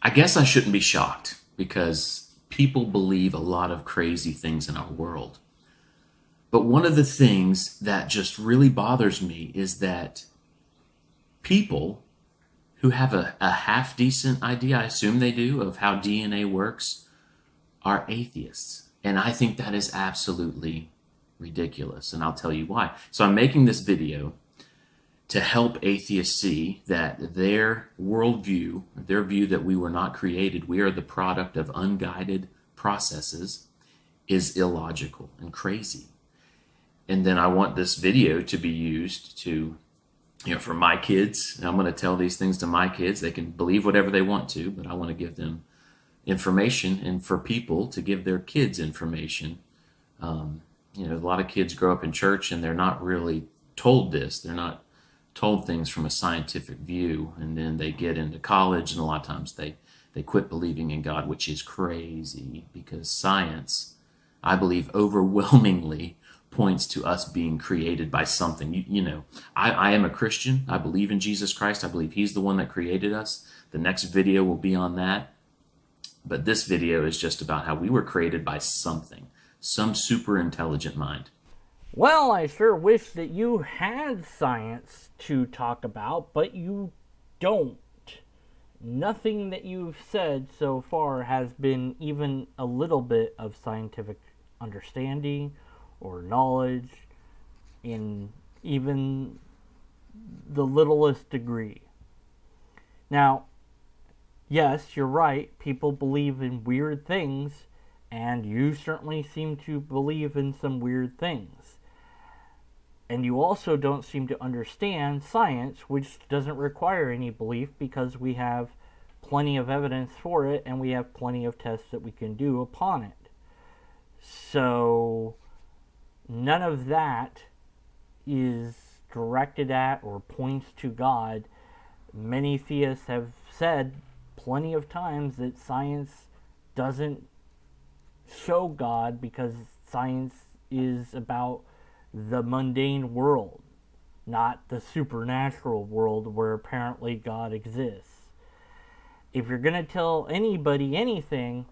I guess I shouldn't be shocked because people believe a lot of crazy things in our world. But one of the things that just really bothers me is that people who have a half decent idea, I assume they do, of how DNA works, are atheists. And I think that is absolutely ridiculous. And I'll tell you why. So I'm making this video to help atheists see that their worldview, their view that we were not created, we are the product of unguided processes, is illogical and crazy. And then I want this video to be used to, for my kids. I'm going to tell these things to my kids. They can believe whatever they want to, but I want to give them information, and for people to give their kids information. A lot of kids grow up in church and they're not really told this. They're not told things from a scientific view, and then they get into college and a lot of times they quit believing in God, which is crazy because science, I believe, overwhelmingly points to us being created by something. I am a Christian. I believe in Jesus Christ. I believe he's the one that created us. The next video will be on that. But this video is just about how we were created by something, some super intelligent mind. Well, I sure wish that you had science to talk about, but you don't. Nothing that you've said so far has been even a little bit of scientific understanding or knowledge in even the littlest degree. Now, yes, you're right, people believe in weird things, and you certainly seem to believe in some weird things. And you also don't seem to understand science, which doesn't require any belief because we have plenty of evidence for it and we have plenty of tests that we can do upon it. So none of that is directed at or points to God. Many theists have said plenty of times that science doesn't show God because science is about the mundane world, not the supernatural world where apparently God exists. If you're going to tell anybody anything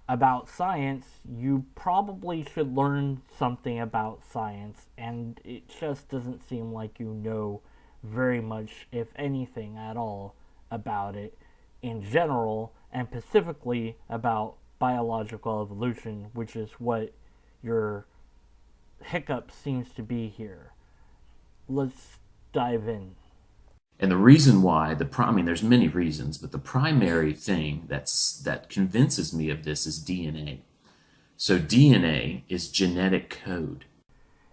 about science, you probably should learn something about science, and it just doesn't seem like you know very much, if anything at all, about it in general, and specifically about biological evolution, which is what your hiccup seems to be here. Let's dive in. And the reason why, there's many reasons, but the primary thing that convinces me of this is DNA. So DNA is genetic code.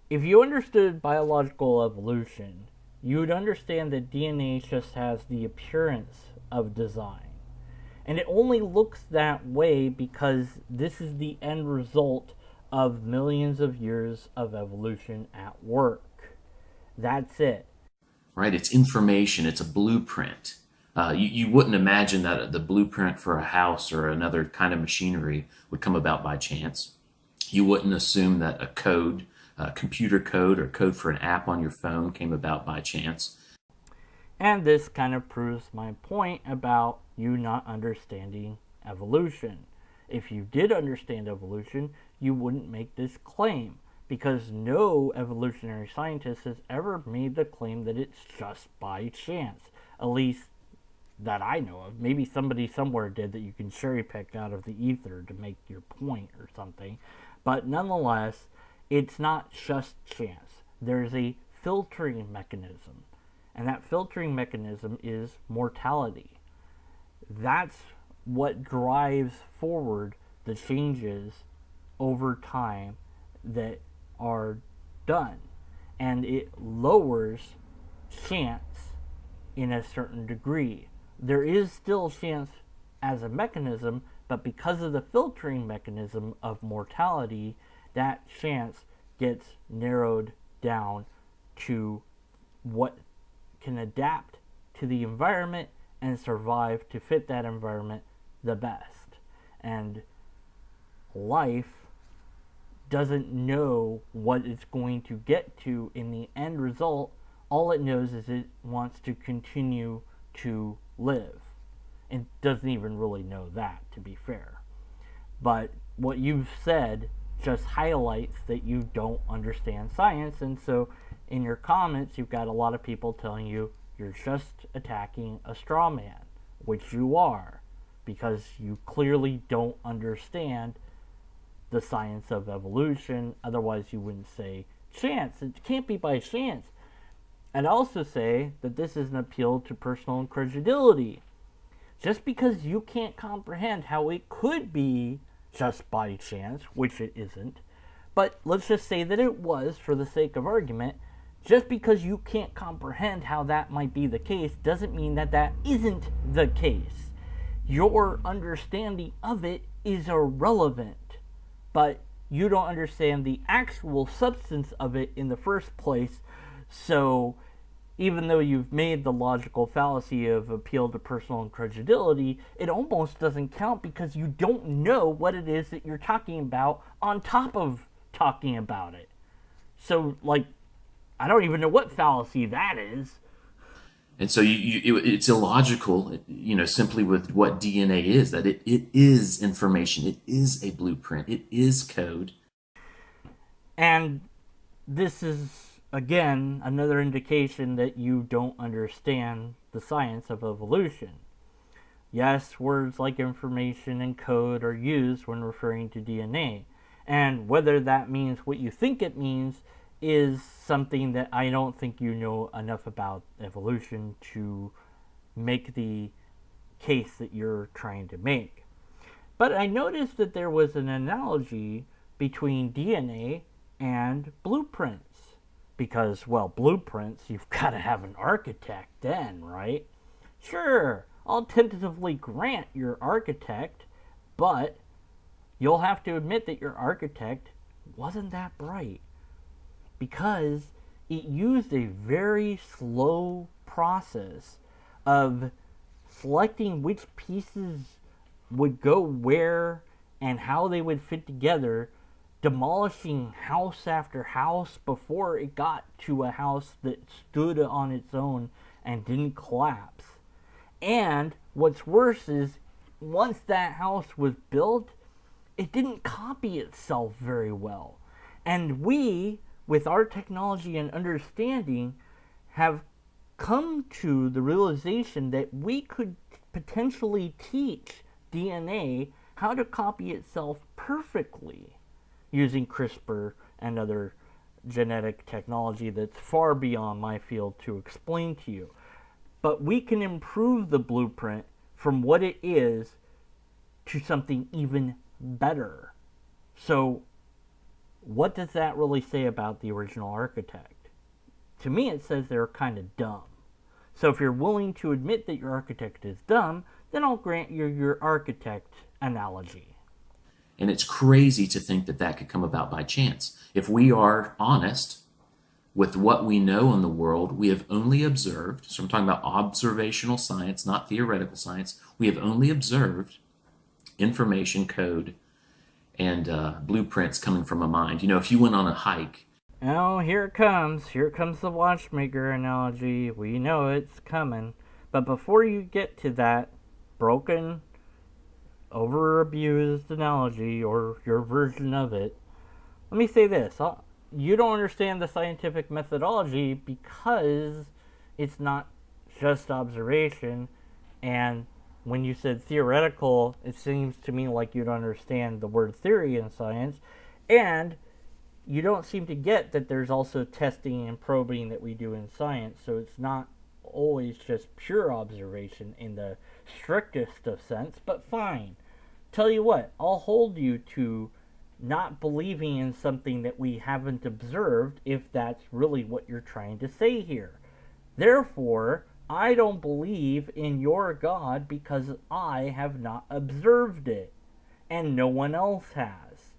If you understood biological evolution, you would understand that DNA just has the appearance of design. And it only looks that way because this is the end result of millions of years of evolution at work. That's it. Right? It's information. It's a blueprint. You wouldn't imagine that the blueprint for a house or another kind of machinery would come about by chance. You wouldn't assume that computer code or code for an app on your phone came about by chance. And this kind of proves my point about you not understanding evolution. If you did understand evolution, you wouldn't make this claim, because no evolutionary scientist has ever made the claim that it's just by chance. At least that I know of. Maybe somebody somewhere did that you can cherry pick out of the ether to make your point or something. But nonetheless, it's not just chance. There's a filtering mechanism. And that filtering mechanism is mortality. That's what drives forward the changes over time that are done. And it lowers chance in a certain degree. There is still chance as a mechanism, but because of the filtering mechanism of mortality, that chance gets narrowed down to what can adapt to the environment and survive to fit that environment the best. And life doesn't know what it's going to get to in the end result. All it knows is it wants to continue to live. and doesn't even really know that, to be fair. But what you've said just highlights that you don't understand science, and so in your comments, you've got a lot of people telling you you're just attacking a straw man, which you are, because you clearly don't understand the science of evolution. Otherwise, you wouldn't say chance. It can't be by chance. I'd also say that this is an appeal to personal incredulity. Just because you can't comprehend how it could be just by chance, which it isn't, but let's just say that it was for the sake of argument, just because you can't comprehend how that might be the case doesn't mean that that isn't the case. Your understanding of it is irrelevant, but you don't understand the actual substance of it in the first place. So even though you've made the logical fallacy of appeal to personal incredulity, it almost doesn't count because you don't know what it is that you're talking about on top of talking about it. So, like, I don't even know what fallacy that is. And so it's illogical, simply with what DNA is, that it is information, it is a blueprint, it is code. And this is, again, another indication that you don't understand the science of evolution. Yes, words like information and code are used when referring to DNA. And whether that means what you think it means is something that I don't think you know enough about evolution to make the case that you're trying to make. But I noticed that there was an analogy between DNA and blueprints. Because, well, blueprints, you've got to have an architect then, right? Sure, I'll tentatively grant you're architect, but you'll have to admit that your architect wasn't that bright. Because it used a very slow process of selecting which pieces would go where and how they would fit together, demolishing house after house before it got to a house that stood on its own and didn't collapse. And what's worse is, once that house was built, it didn't copy itself very well. And we, with our technology and understanding, have come to the realization that we could potentially teach DNA how to copy itself perfectly using CRISPR and other genetic technology that's far beyond my field to explain to you. But we can improve the blueprint from what it is to something even better. So, what does that really say about the original architect? To me, it says they're kind of dumb. So if you're willing to admit that your architect is dumb, then I'll grant you your architect analogy. And it's crazy to think that that could come about by chance. If we are honest with what we know in the world, we have only observed, so I'm talking about observational science, not theoretical science, we have only observed information, code, and blueprints coming from a mind. If you went on a hike. Oh, here it comes. Here comes the watchmaker analogy. We know it's coming. But before you get to that broken, over-abused analogy, or your version of it, let me say this. You don't understand the scientific methodology because it's not just observation. And when you said theoretical, it seems to me like you don't understand the word theory in science. And you don't seem to get that there's also testing and probing that we do in science. So it's not always just pure observation in the strictest of sense, but fine. Tell you what, I'll hold you to not believing in something that we haven't observed if that's really what you're trying to say here. Therefore, I don't believe in your God because I have not observed it, and no one else has.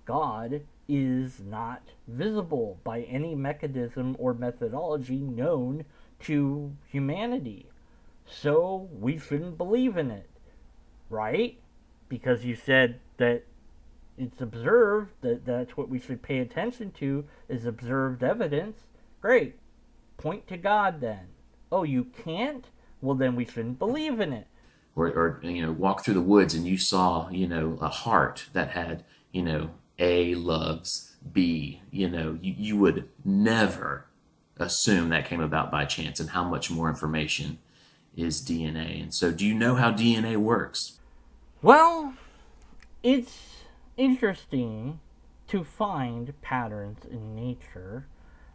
God is not visible by any mechanism or methodology known to humanity. So we shouldn't believe in it, right? Because you said that it's observed, that's what we should pay attention to, is observed evidence. Great. Point to God then. Oh, you can't? Well, then we shouldn't believe in it. or walk through the woods and you saw a heart that had A loves B, you would never assume that came about by chance, and how much more information is DNA. And so, do you know how DNA works? Well, it's interesting to find patterns in nature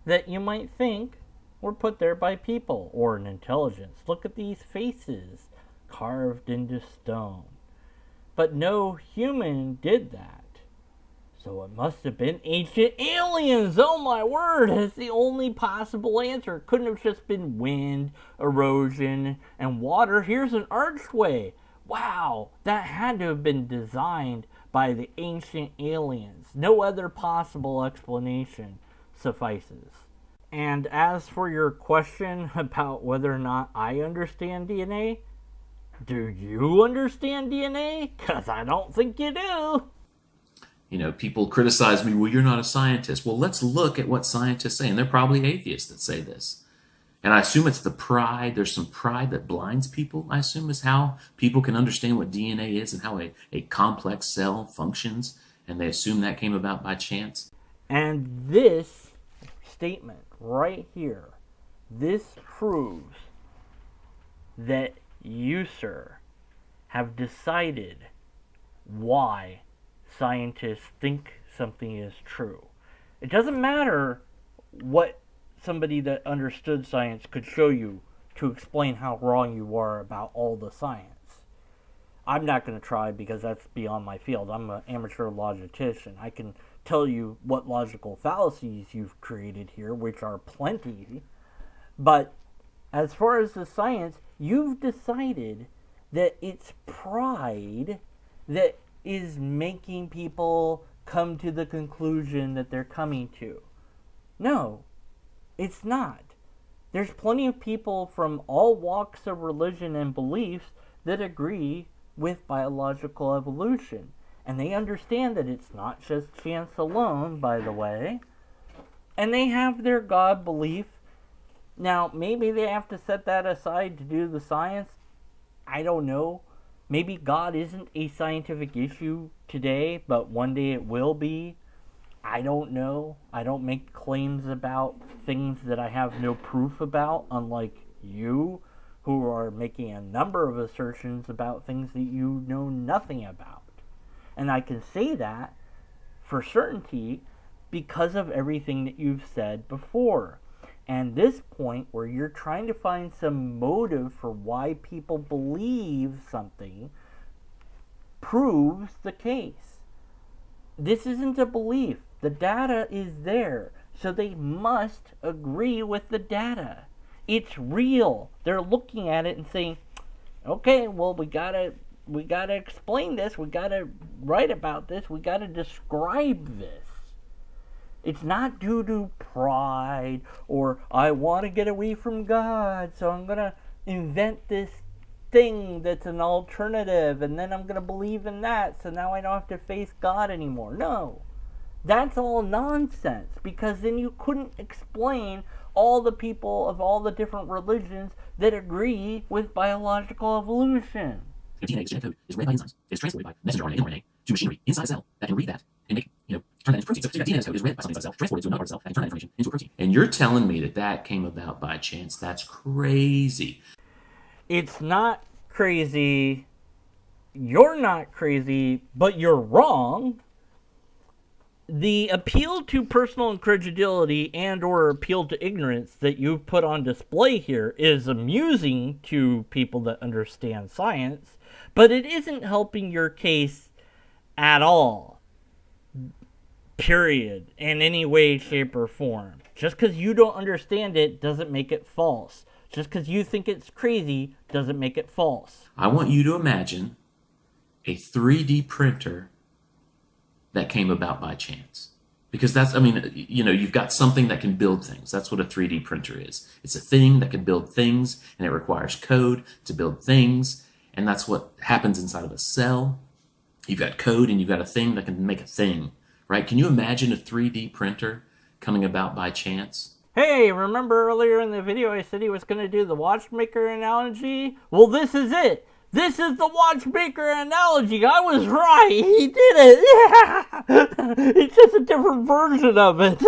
that you might think were put there by people or an intelligence. Look at these faces carved into stone. But no human did that. So it must have been ancient aliens. Oh my word, it's the only possible answer. It couldn't have just been wind, erosion, and water. Here's an archway. Wow, that had to have been designed by the ancient aliens. No other possible explanation suffices. And as for your question about whether or not I understand DNA, do you understand DNA? Because I don't think you do. People criticize me, well, you're not a scientist. Well, let's look at what scientists say. And they're probably atheists that say this. And I assume it's the pride. There's some pride that blinds people, I assume, is how people can understand what DNA is and how a complex cell functions. And they assume that came about by chance. And this statement right here, this proves that you, sir, have decided why scientists think something is true. It doesn't matter what somebody that understood science could show you to explain how wrong you are about all the science. I'm not going to try because that's beyond my field. I'm an amateur logician. I can tell you what logical fallacies you've created here, which are plenty. But as far as the science, you've decided that it's pride that is making people come to the conclusion that they're coming to. No, it's not. There's plenty of people from all walks of religion and beliefs that agree with biological evolution. And they understand that it's not just chance alone, by the way. And they have their God belief. Now, maybe they have to set that aside to do the science. I don't know. Maybe God isn't a scientific issue today, but one day it will be. I don't know. I don't make claims about things that I have no proof about, unlike you, who are making a number of assertions about things that you know nothing about. And I can say that for certainty because of everything that you've said before. And this point where you're trying to find some motive for why people believe something proves the case. This isn't a belief. The data is there, so they must agree with the data. It's real. They're looking at it and saying, okay, well, we gotta explain this. We gotta write about this. We gotta describe this. It's not due to pride or I want to get away from God, so I'm going to invent this thing that's an alternative and then I'm going to believe in that, so now I don't have to face God anymore. No, that's all nonsense, because then you couldn't explain all the people of all the different religions that agree with biological evolution. The DNA genetic code is read by enzymes. It's translated by messenger RNA and mRNA to machinery inside a cell that can read that and make, turn that into protein. So that DNA code is read by something inside a cell, transported to another part of the cell, that can turn that information into a protein. And you're telling me that came about by chance? That's crazy. It's not crazy. You're not crazy, but you're wrong. The appeal to personal incredulity and or appeal to ignorance that you've put on display here is amusing to people that understand science, but it isn't helping your case at all. Period. In any way, shape, or form. Just because you don't understand it doesn't make it false. Just because you think it's crazy doesn't make it false. I want you to imagine a 3D printer that came about by chance. Because that's, you've got something that can build things. That's what a 3D printer is. It's a thing that can build things, and it requires code to build things, and that's what happens inside of a cell. You've got code, and you've got a thing that can make a thing, right? Can you imagine a 3D printer coming about by chance? Hey, remember earlier in the video I said he was going to do the watchmaker analogy? Well, this is it. This is the watchmaker analogy. I was right. He did it. Yeah. It's just a different version of it.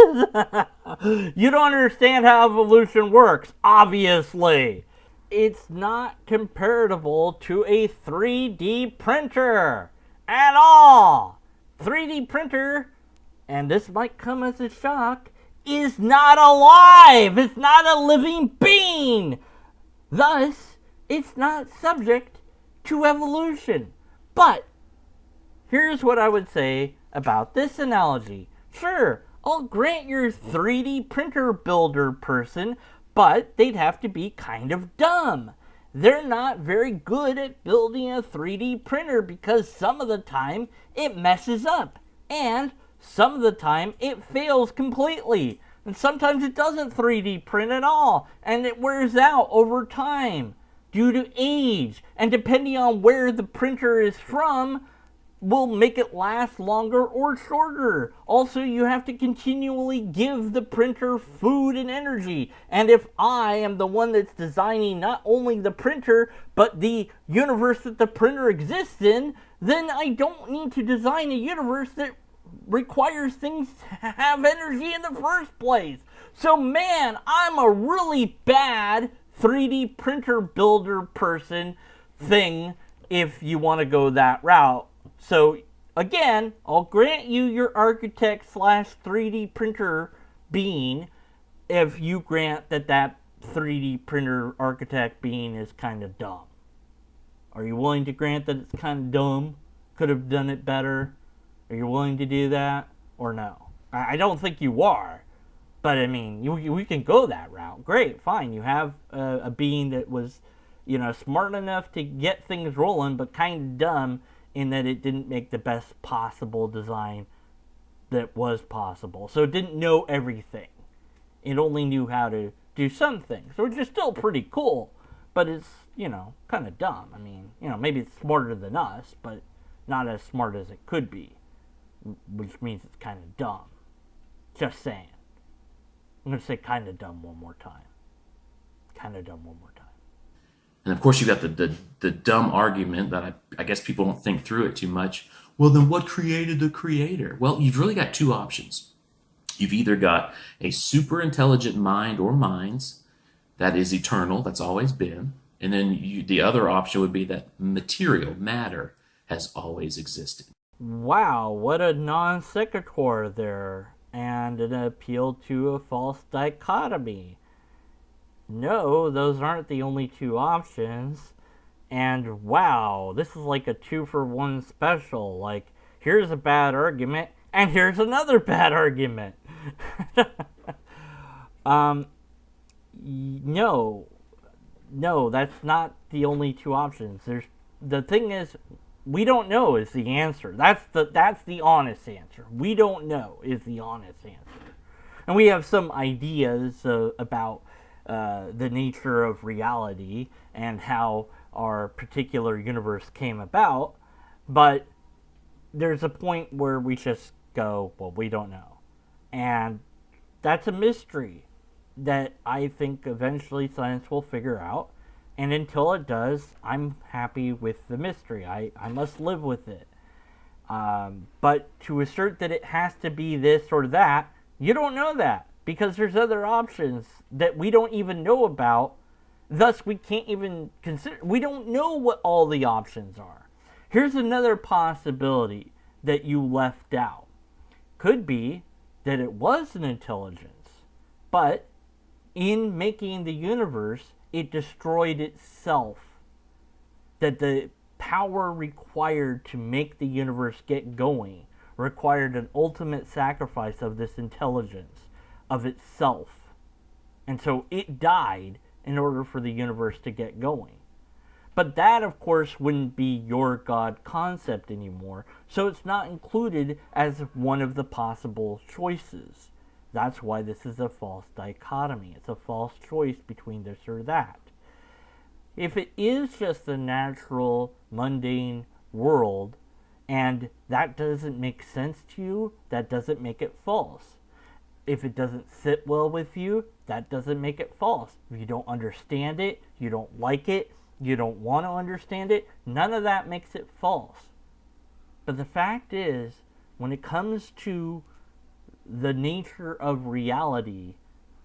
You don't understand how evolution works, obviously. It's not comparable to a 3D printer at all. 3D printer, and this might come as a shock, is not alive. It's not a living being. Thus, it's not subject to evolution. But here's what I would say about this analogy. Sure, I'll grant your 3D printer builder person, but they'd have to be kind of dumb. They're not very good at building a 3D printer because some of the time it messes up, and some of the time it fails completely, and sometimes it doesn't 3D print at all, and it wears out over time due to age, and depending on where the printer is from, will make it last longer or shorter. Also, you have to continually give the printer food and energy. And if I am the one that's designing not only the printer, but the universe that the printer exists in, then I don't need to design a universe that requires things to have energy in the first place. So man, I'm a really bad 3D printer builder person thing if you want to go that route. So, again, I'll grant you your architect slash 3D printer being if you grant that 3D printer architect being is kind of dumb. Are you willing to grant that it's kind of dumb? Could have done it better? Are you willing to do that? Or no? I don't think you are. But, I mean, we can go that route. Great, fine. You have a being that was, smart enough to get things rolling, but kind of dumb in that it didn't make the best possible design that was possible. So it didn't know everything. It only knew how to do some things, which is still pretty cool, but it's, kind of dumb. I mean, maybe it's smarter than us, but not as smart as it could be, which means it's kind of dumb. Just saying. I'm going to say kind of dumb one more time. Kind of dumb one more time. And of course, you got the dumb argument that I guess people don't think through it too much. Well, then what created the creator? Well, you've really got two options. You've either got a super intelligent mind or minds that is eternal, that's always been. And then the other option would be that material, matter, has always existed. Wow, what a non sequitur there. And an appeal to a false dichotomy. No, those aren't the only two options. And wow, this is like a 2-for-1 special. Like, here's a bad argument, and here's another bad argument. No, that's not the only two options. The thing is, we don't know is the answer. That's the honest answer. We don't know is the honest answer. And we have some ideas about the nature of reality and how our particular universe came about, but there's a point where we just go, well, we don't know. And that's a mystery that I think eventually science will figure out. And until it does, I'm happy with the mystery. I must live with it. But to assert that it has to be this or that, you don't know that. Because there's other options that we don't even know about. Thus, we can't even consider. We don't know what all the options are. Here's another possibility that you left out. Could be that it was an intelligence, but in making the universe, it destroyed itself. That the power required to make the universe get going required an ultimate sacrifice of this intelligence, of itself. And so it died in order for the universe to get going. But that, of course, wouldn't be your God concept anymore, so it's not included as one of the possible choices. That's why this is a false dichotomy. It's a false choice between this or that. If it is just a natural, mundane world, and that doesn't make sense to you, that doesn't make it false. If it doesn't sit well with you, that doesn't make it false. If you don't understand it, you don't like it, You don't want to understand it. None of that makes it false. But the fact is, when it comes to the nature of reality,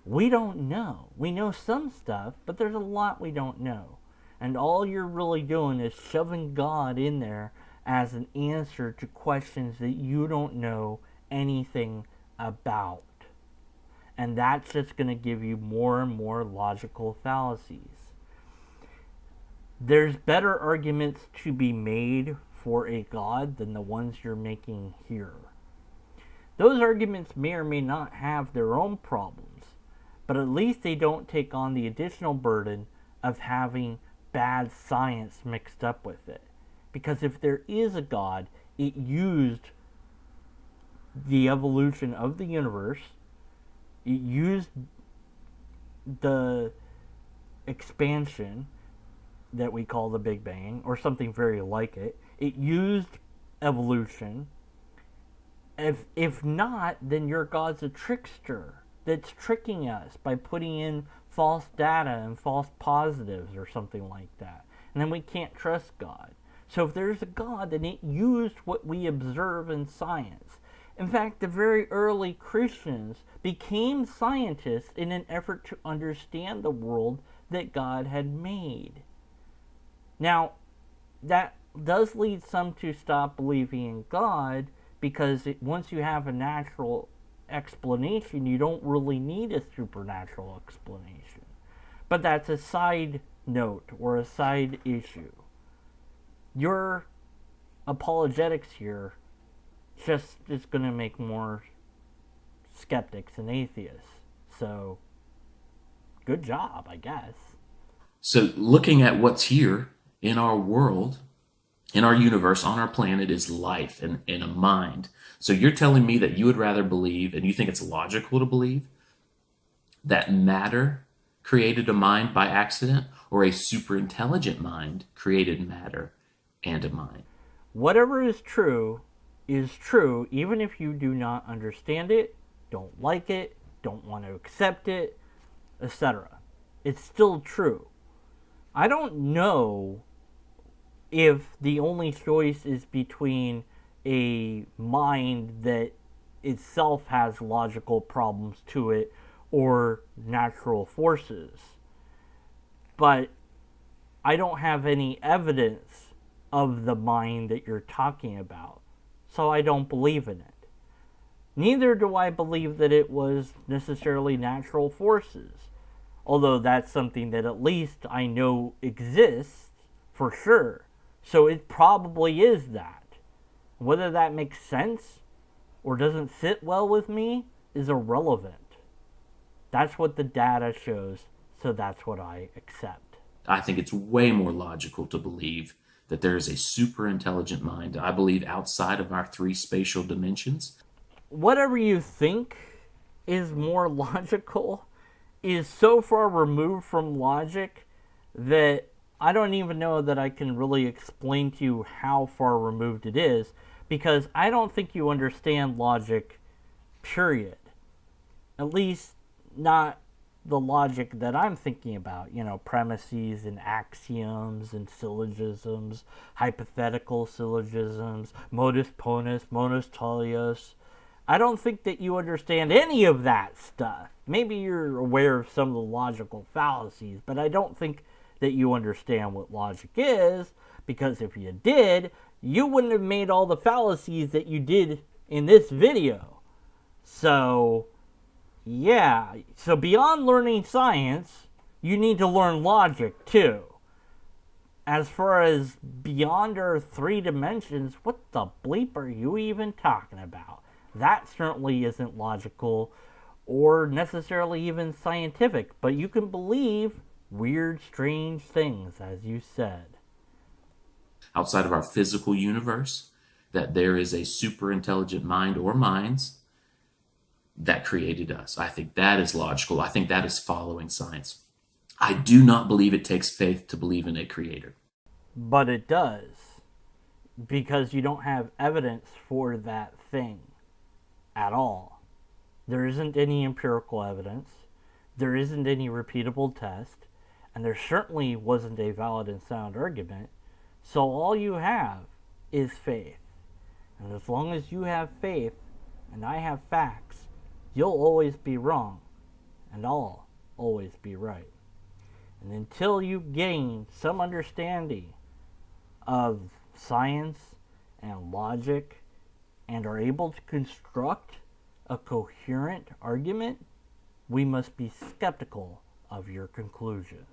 we don't know. We know some stuff, but there's a lot we don't know. And all you're really doing is shoving God in there as an answer to questions that you don't know anything about. And that's just going to give you more and more logical fallacies. There's better arguments to be made for a God than the ones you're making here. Those arguments may or may not have their own problems, but at least they don't take on the additional burden of having bad science mixed up with it. Because if there is a God, it used the evolution of the universe, it used the expansion that we call the Big Bang, or something very like it. It used evolution. If not, then your God's a trickster that's tricking us by putting in false data and false positives or something like that. And then we can't trust God. So if there's a God, then it used what we observe in science. In fact, the very early Christians became scientists in an effort to understand the world that God had made. Now, that does lead some to stop believing in God, because once you have a natural explanation, you don't really need a supernatural explanation. But that's a side note or a side issue. Your apologetics here just is going to make more skeptics and atheists. So, good job, I guess. So, looking at what's here in our world, in our universe, on our planet, is life and a mind. So, you're telling me that you would rather believe, and you think it's logical to believe, that matter created a mind by accident, or a super intelligent mind created matter and a mind? Whatever is true, even if you do not understand it, don't like it, don't want to accept it, etc. It's still true. I don't know if the only choice is between a mind that itself has logical problems to it or natural forces. But I don't have any evidence of the mind that you're talking about, so I don't believe in it. Neither do I believe that it was necessarily natural forces, although that's something that at least I know exists for sure. So it probably is that. Whether that makes sense or doesn't sit well with me is irrelevant. That's what the data shows, so that's what I accept. I think it's way more logical to believe that there is a super intelligent mind, I believe, outside of our three spatial dimensions. Whatever you think is more logical is so far removed from logic that I don't even know that I can really explain to you how far removed it is, because I don't think you understand logic, period. At least not the logic that I'm thinking about, premises and axioms and syllogisms, hypothetical syllogisms, modus ponens, modus tolios. I don't think that you understand any of that stuff. Maybe you're aware of some of the logical fallacies, but I don't think that you understand what logic is, because if you did, you wouldn't have made all the fallacies that you did in this video. So, yeah. So beyond learning science, you need to learn logic too. As far as beyond our three dimensions, what the bleep are you even talking about? That certainly isn't logical or necessarily even scientific, but you can believe weird, strange things, as you said. Outside of our physical universe, that there is a super intelligent mind or minds that created us. I think that is logical. I think that is following science. I do not believe it takes faith to believe in a creator. But it does, because you don't have evidence for that thing at all. There isn't any empirical evidence. There isn't any repeatable test. And there certainly wasn't a valid and sound argument. So all you have is faith. And as long as you have faith and I have facts, you'll always be wrong and I'll always be right. And until you gain some understanding of science and logic and are able to construct a coherent argument, we must be skeptical of your conclusions.